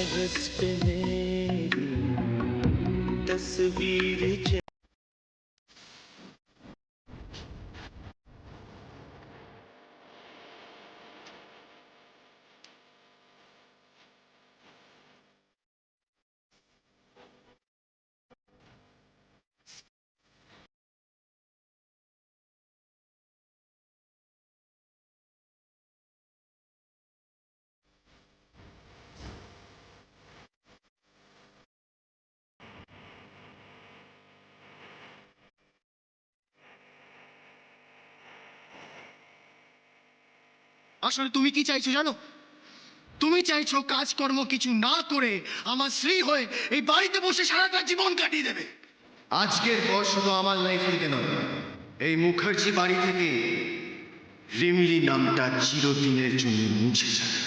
कागज पे मेरी तस्वीर আসলে তুমি কি চাইছো জানো? তুমি চাইছো কাজকর্ম কিছু না করে আমার স্ত্রী হয়ে এই বাড়িতে বসে সারাটা জীবন কাটিয়ে দেবে। আজকের পর শুধু আমার লাইফে নয়, এই মুখার্জি বাড়ি থেকে রিমলি নামটা চিরদিনের জন্য মুছে যায়।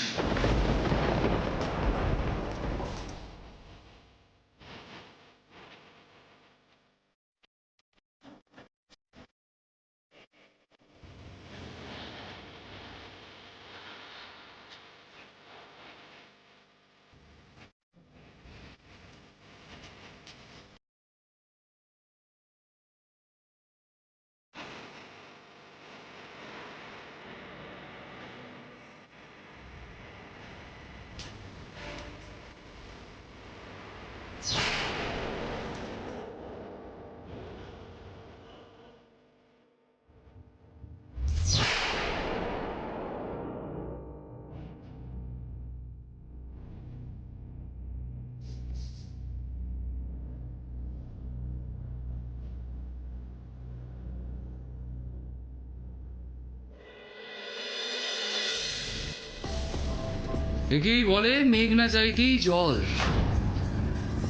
একেই বলে মেঘ না চাইতেই জল।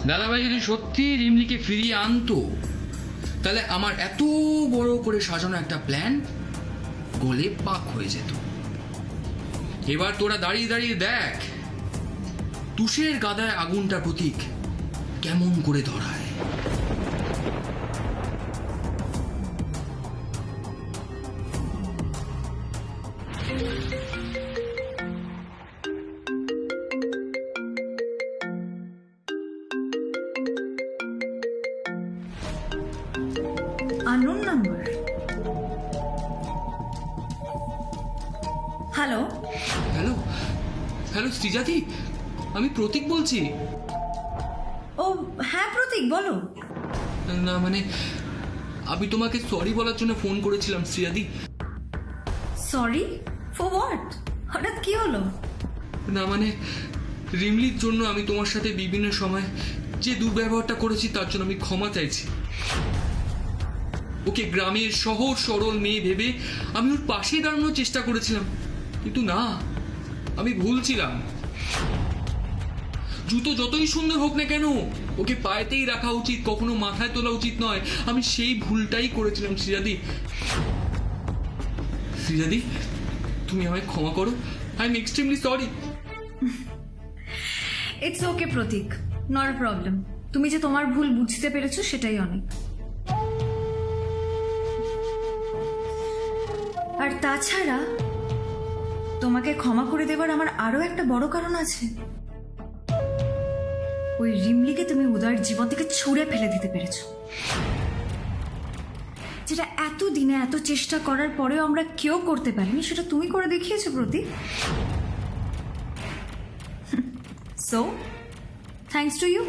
দাদাভাই যদি সত্যি রিমলিকে ফিরিয়ে আনতো, তাহলে আমার এত বড় করে সাজানো একটা প্ল্যান গলে পাক হয়ে যেত। এবার তোরা দাঁড়িয়ে দাঁড়িয়ে দেখ তুষের গাদায় আগুনটা প্রতীক কেমন করে ধরায়। Unknown number. Hello hello hello Srijati, আমি প্রতীক বলছি। ও হ্যাঁ প্রতীক, বলো। না মানে আমি তোমাকে সরি বলার জন্য ফোন করেছিলাম শ্রীজাতি। Sorry for what? হঠাৎ কি হলো? না মানে রিমলির জন্য আমি তোমার সাথে বিভিন্ন সময় যে দুর্ব্যবহারটা করেছি তার জন্য আমি ক্ষমা চাইছি। ওকে গ্রামের সহজ সরল মেয়ে ভেবে আমি ওর পাশে দাঁড়ানোর চেষ্টা করেছিলাম, কিন্তু না, আমি ভুল ছিলাম। জুতো যতই সুন্দর হোক না কেন ওকে পায়েতেই রাখা উচিত, কখনো মাথায় তোলা উচিত নয়। আমি সেই ভুলটাই করেছিলাম শ্রীজাদি। শ্রীজাদি, তুমি আমায় ক্ষমা করো। I am extremely sorry. It's okay Pratik, not a problem. তুমি যে তোমার ভুল বুঝতে পেরেছো সেটাই অনেক। আর তাছাড়া তোমাকে ক্ষমা করে দেবার আমার আরো একটা বড় কারণ আছে। ওই রিমলিকে তুমি উদয়ের জীবন থেকে ছুঁড়ে ফেলে দিতে পেরেছো, যেটা এত দিনে এত চেষ্টা করার পরেও আমরা কেউ করতে পারিনি, সেটা তুমি করে দেখিয়েছো Pratik. So thanks to you.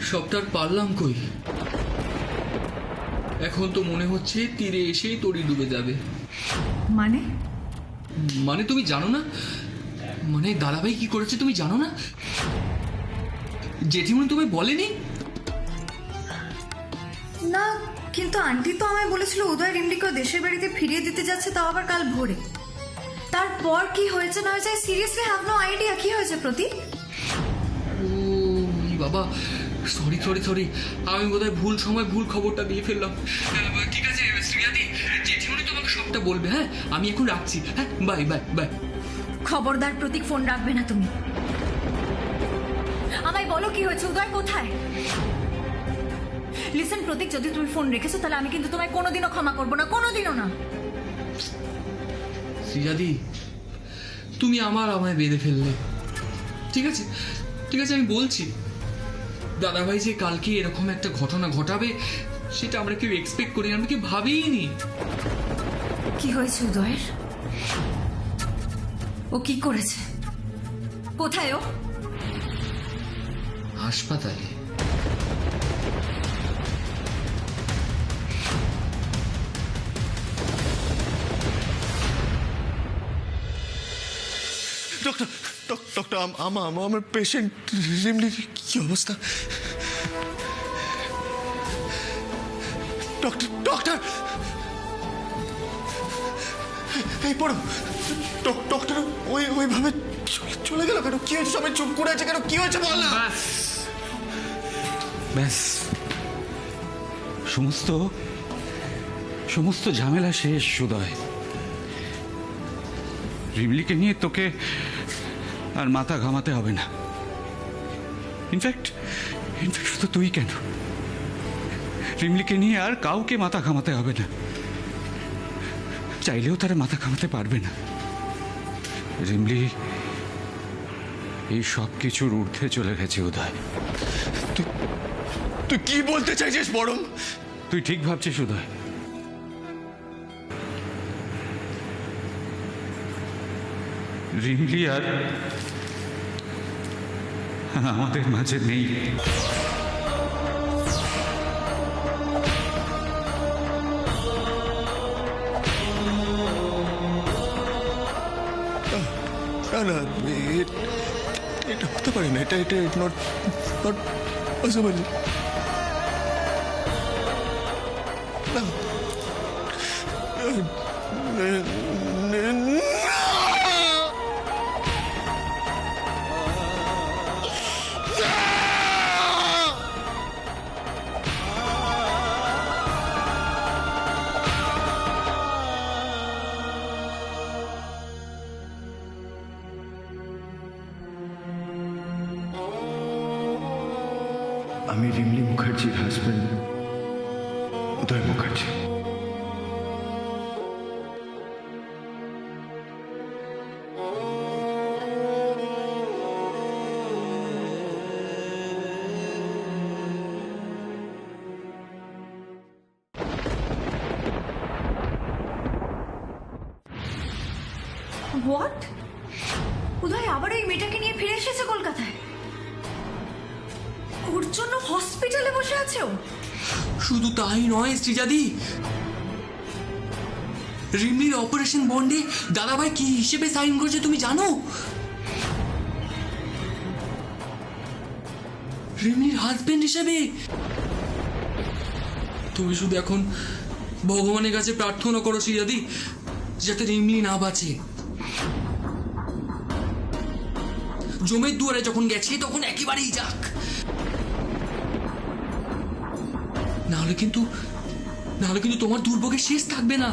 সবটার পারলাম কই? এখন তো মনে হচ্ছে তীরে এসেই তরি ডুবে যাবে। মানে মানে তুমি জানো না, মানে দাদাভাই কি করেছে তুমি জানো না? জেঠিমনি তুমি বলেনি? না, কিন্তু আন্টি তো আমায় বলেছিল উদয় রিমলিকে দেশের বাড়িতে ফিরিয়ে দিতে যাচ্ছে, তাও আবার কাল ভোরে। তারপর কি হয়েছে না হয়েছে সিরিয়াসলি হ্যাভ নো আইডিয়া। কি হয়েছে প্রতীক? ও বাবা, সরি সরি সরি, আমি বোধহয় ভুল সময় ভুল খবরটা দিয়ে ফেললাম। ঠিক আছে শ্রীয়াদি, জেঠিমনি তোমাকে সবটা বলবে। হ্যাঁ, আমি এখন রাখছি। হ্যাঁ, বাই বাই বাই। খবরদার প্রতীক, ফোন রাখবে না তুমি। আমায় বলো কি হয়েছে, উদয় কোথায়? লিসেন প্রতীক, যদি তুমি ফোন রেখেছো তাহলে আমি কিন্তু তোমায় কোনোদিনও ক্ষমা করবো না, কোনোদিনও না। শ্রীজাদি, তুমি আমায় বেঁধে ফেললে। ঠিক আছে, ঠিক আছে, আমি বলছি দাদাভাই যে কালকে এরকম একটা ঘটনা ঘটাবে সেটা আমরা কেউ এক্সপেক্ট করি, আমরা কেউ ভাবিনি। কি হয়েছে উদয়ের? ও কি করেছে? কোথায় ও? হাসপাতালে। ডক্টর ডক্টর আমার পেশেন্ট রিমলির কি অবস্থা? ডক্টর ডক্টর এই পড়ো। ডক্টর ওইভাবে চলে গেল কেন? কি হয়েছে? সবাই চুপ করে আছে কেন? কি হয়েছে বল না। ব্যাস, সমস্ত ঝামেলা শেষ উদয়। রিমলিকে নিয়ে তোকে আর মাথা ঘামাতে হবে না। ইনফ্যাক্ট শুধু তুই কেন, রিমলিকে নিয়ে আর কাউকে মাথা ঘামাতে হবে না। চাইলেও তারা মাথা ঘামাতে পারবে না। রিমলি এই সব কিছুর ঊর্ধ্বে চলে গেছে উদয়। তুই কি বলতে চাইছিস বরং? তুই ঠিক ভাবছিস উদয়। রিমলি আর আমাদের মাঝে নেই। না না, এটা হতে পারে না। এটা নট পসিবল। আমি রিমলি মুখার্জির হাজব্যান্ড উদয় মুখার্জি। হোয়াট? উদয় আবার এই মেয়েটাকে নিয়ে ফিরে এসেছে কলকাতায়? ওর জন্য হসপিটালে বসে আছে ও? শুধু তাই নয় শ্রীজাদি, রিমলির অপারেশন বন্ডে দাদাভাই কি হিসেবে সাইন করেছে তুমি জানো? রিমলির হাজবেন্ড হিসেবে। তুমি শুধু এখন ভগবানের কাছে প্রার্থনা করো শ্রীজাদি, যাতে রিমলি না বাঁচে। জমের দুয়ারে যখন গেছে তখন একেবারেই যাক, নাহলে কিন্তু তোমার দুর্ভোগের শেষ থাকবে না।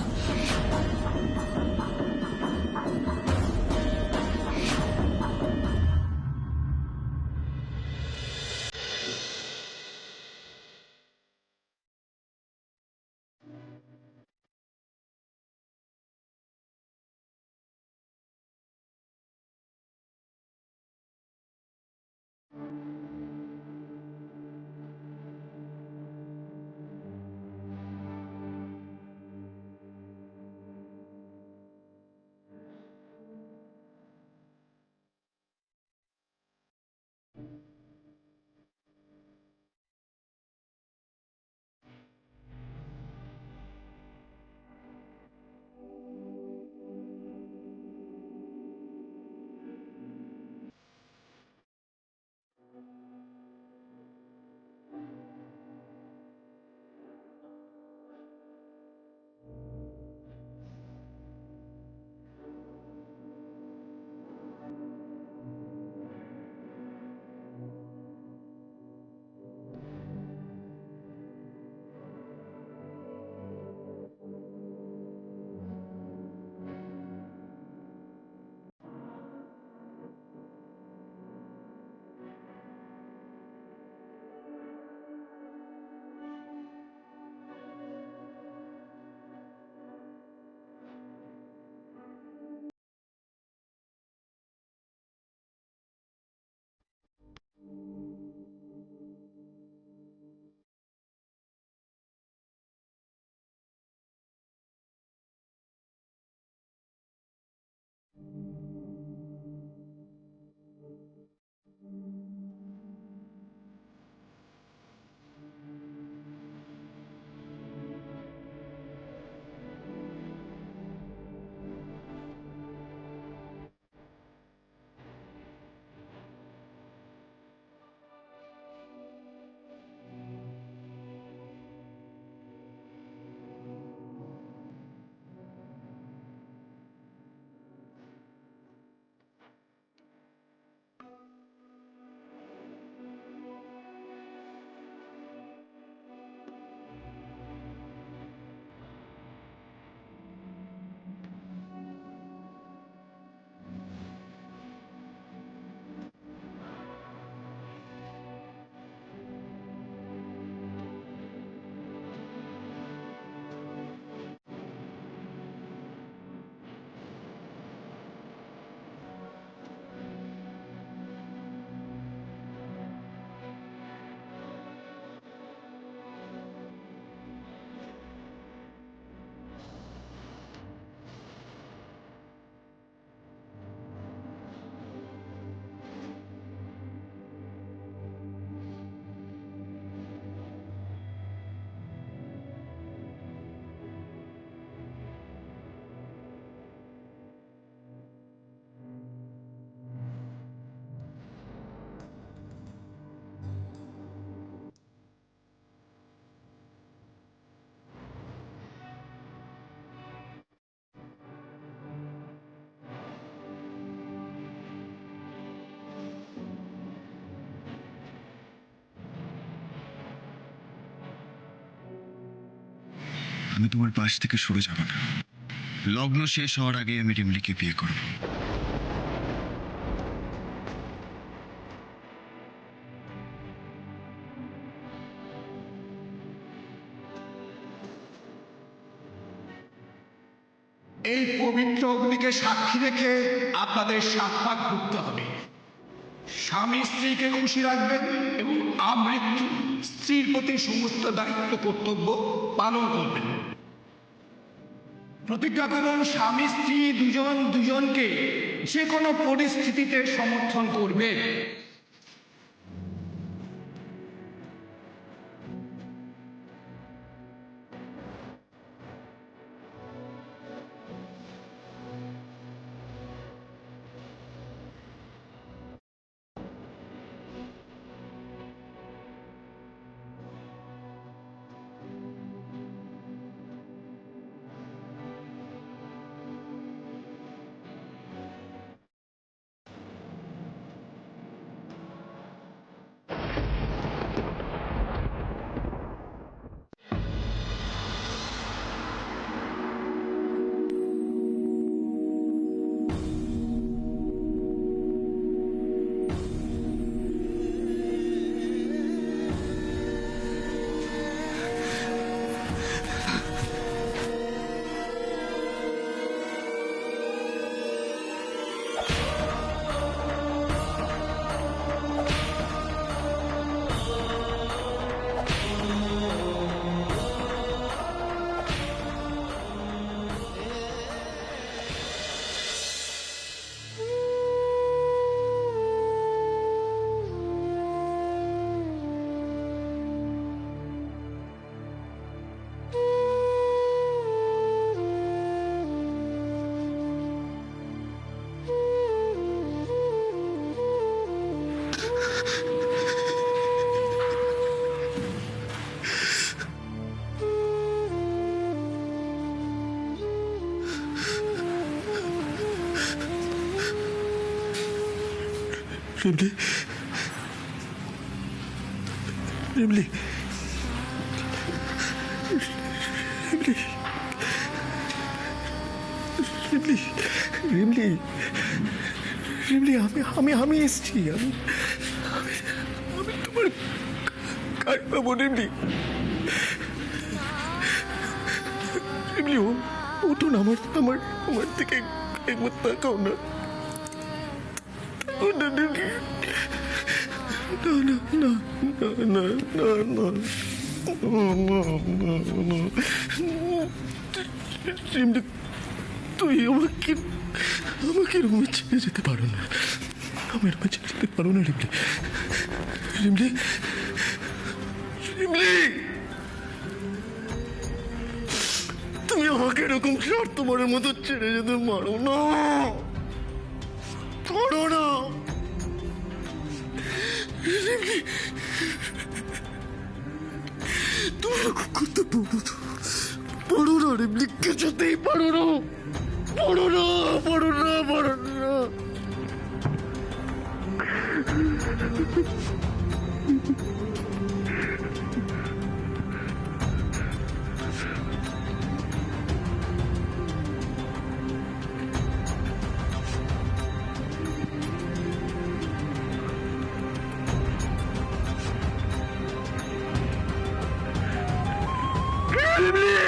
আমি তোমার পাশ থেকে সরে যাব না। লগ্ন শেষ হওয়ার আগে আমি রিমলিকে বিয়ে করব। এই পবিত্র অগ্নিকে সাক্ষী রেখে আপনাদের 7 পাক ঘুরতে হবে। স্বামী স্ত্রীকে খুশি রাখবেন এবং আমৃত্যু স্ত্রীর প্রতি সমস্ত দায়িত্ব কর্তব্য পালন করবেন। প্রতিজ্ঞা করুন স্বামী স্ত্রী দুজন দুজনকে যে কোনো পরিস্থিতিতে সমর্থন করবে। রিমলি, রিমলি, রিমলি, রিমলি, রিমলি, রিমলি, আমি এসছি। আমি তোমার কাজ পাবো। রিমলি, রিমলি, ওঠো না, আমার থেকে একবার তাকাও না। না না না না না না না, তুই আমাকে রুমে ছেড়ে যেতে পারো না। আমি রুমে ছেড়ে যেতে পারো না রিমলি, রিমলি, রিমলি, তুমি আমাকে এরকম স্বার্থপরের মতো ছেড়ে যেতে পারো না, পারো না। তুমি এরকম করতে পারো না রিমলি, কিছুতেই পারো না, পারো না, পারো না, পারো না। Rimli!